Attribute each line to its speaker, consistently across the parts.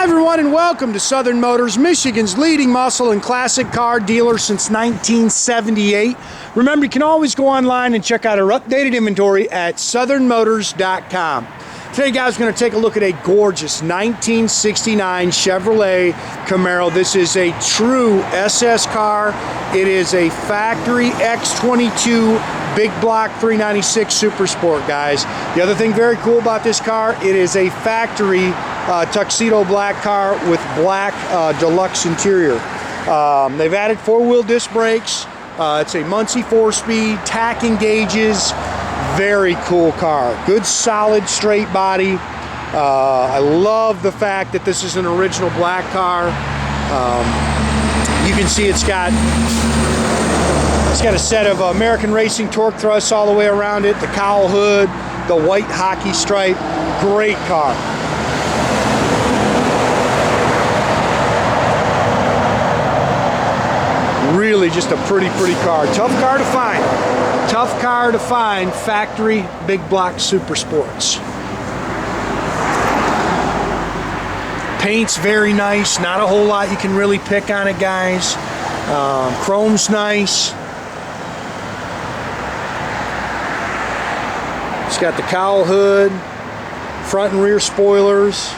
Speaker 1: everyone, and welcome to Southern Motors, Michigan's leading muscle and classic car dealer since 1978. Remember, you can always go online and check out our updated inventory at southernmotors.com. Today, guys, we're going to take a look at a gorgeous 1969 Chevrolet Camaro. This is a true SS car. It is a factory X22 big block 396 Super Sport, guys. The other thing very cool about this car, it is a factory tuxedo black car with black deluxe interior. They've added four-wheel disc brakes. It's a Muncie 4-speed, tach gauges. Very cool car. Good solid straight body. I love the fact that this is an original black car. You can see it's got a set of American Racing torque thrusts all the way around it, the cowl hood, the white hockey stripe. Great car. Really just a pretty car. Tough car to find. Tough car to find, factory big block Super Sports. Paint's very nice. Not a whole lot you can really pick on it, guys. Chrome's nice. It's got the cowl hood, front and rear spoilers.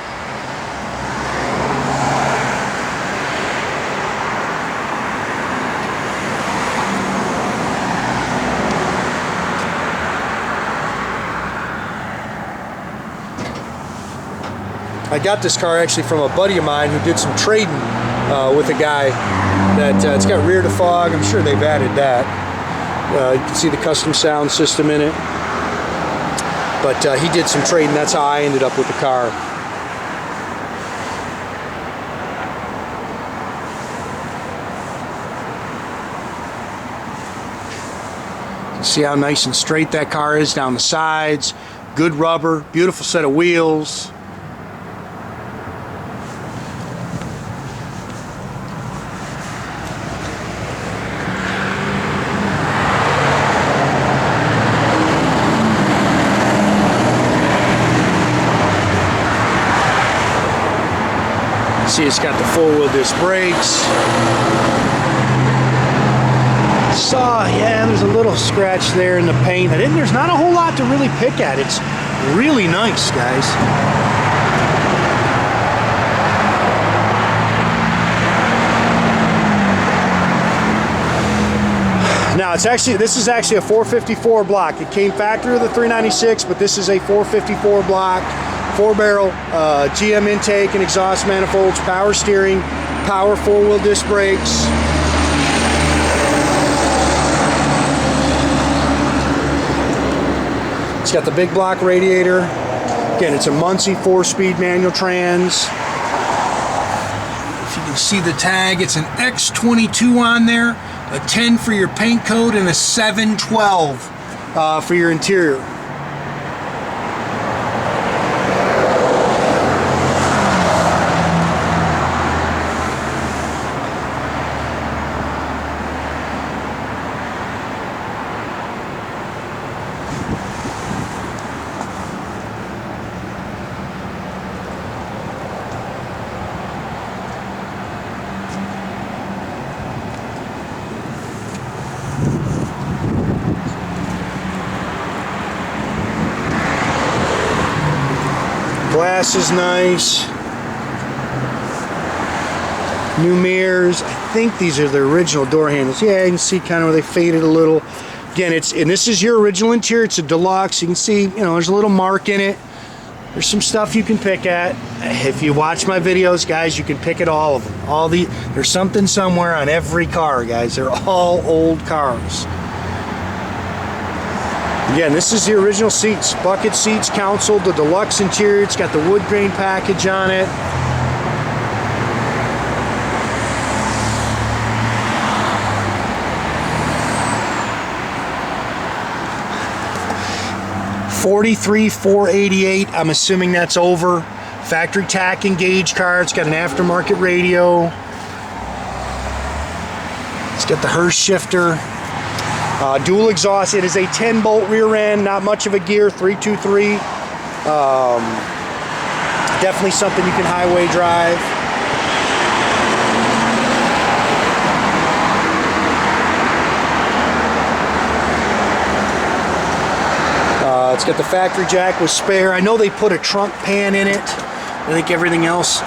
Speaker 1: I got this car actually from a buddy of mine who did some trading with a guy that it's got rear defog. I'm sure they've added that. You can see the custom sound system in it. But he did some trading. That's how I ended up with the car. You can see how nice and straight that car is down the sides. Good rubber, beautiful set of wheels. See, it's got the four-wheel disc brakes. Yeah, there's a little scratch there in the paint. There's not a whole lot to really pick at. It's really nice, guys. Now, this is actually a 454 block. It came factory with a 396, but this is a 454 block. 4-barrel GM intake and exhaust manifolds, power steering, power four-wheel disc brakes. It's got the big block radiator. Again, it's a Muncie 4-speed manual trans. If you can see the tag, it's an X22 on there, a 10 for your paint code, and a 712 for your interior. Glass is nice. New mirrors. I think these are the original door handles. Yeah, you can see kind of where they faded a little. Again, and this is your original interior. It's a deluxe. You can see, there's a little mark in it. There's some stuff you can pick at. If you watch my videos, guys, you can pick at all of them. There's something somewhere on every car, guys. They're all old cars. Again, this is the original seats. Bucket seats, console, the deluxe interior. It's got the wood grain package on it. $43,488. I'm assuming that's over. Factory tach and gauge car. It's got an aftermarket radio. It's got the Hurst shifter. Dual exhaust. It is a 10-bolt rear end, not much of a gear, 323. Definitely something you can highway drive. It's got the factory jack with spare. I know they put a trunk pan in it. I think everything else,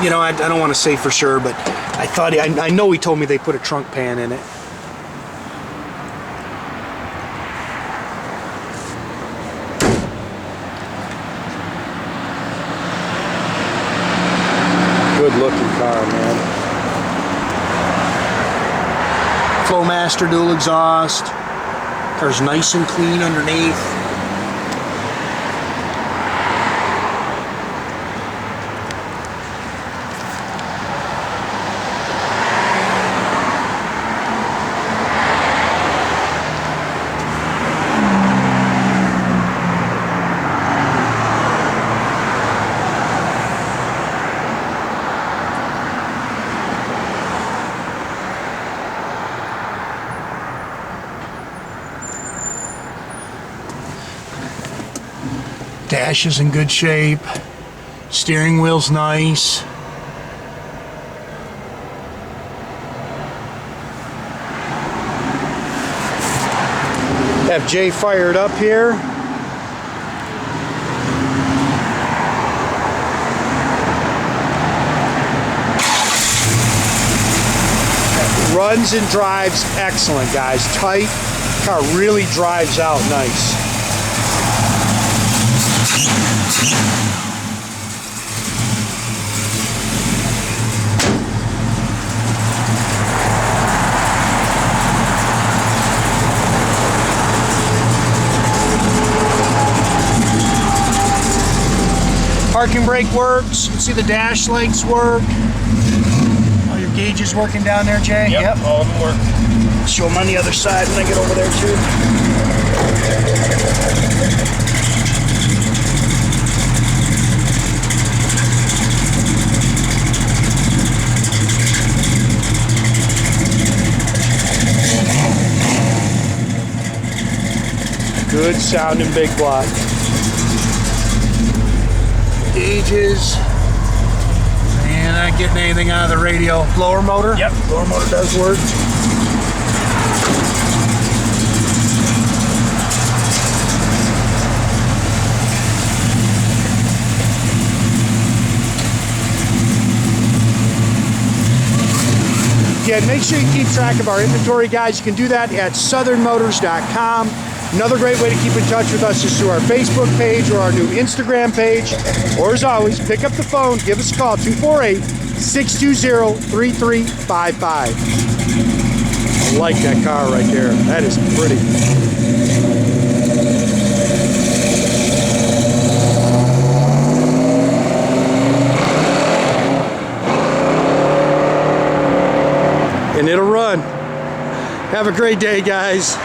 Speaker 1: you know, I don't want to say for sure, but I know he told me they put a trunk pan in it. Good looking car, man. Flowmaster dual exhaust. Car's nice and clean underneath. Dash is in good shape. Steering wheel's nice. Have Jay fired up here. Runs and drives excellent, guys. Tight. Car really drives out nice. Parking brake works. You can see the dash lights work. All your gauges working down there, Jay?
Speaker 2: Yep. All of them work.
Speaker 1: Show them on the other side when I get over there too. Good sounding big block. Gauges. And not getting anything out of the radio. Blower motor?
Speaker 2: Yep.
Speaker 1: Blower motor does work. Yeah, make sure you keep track of our inventory, guys. You can do that at southernmotors.com. Another great way to keep in touch with us is through our Facebook page or our new Instagram page. Or as always, pick up the phone, give us a call, 248-620-3355. I like that car right there. That is pretty. And it'll run. Have a great day, guys.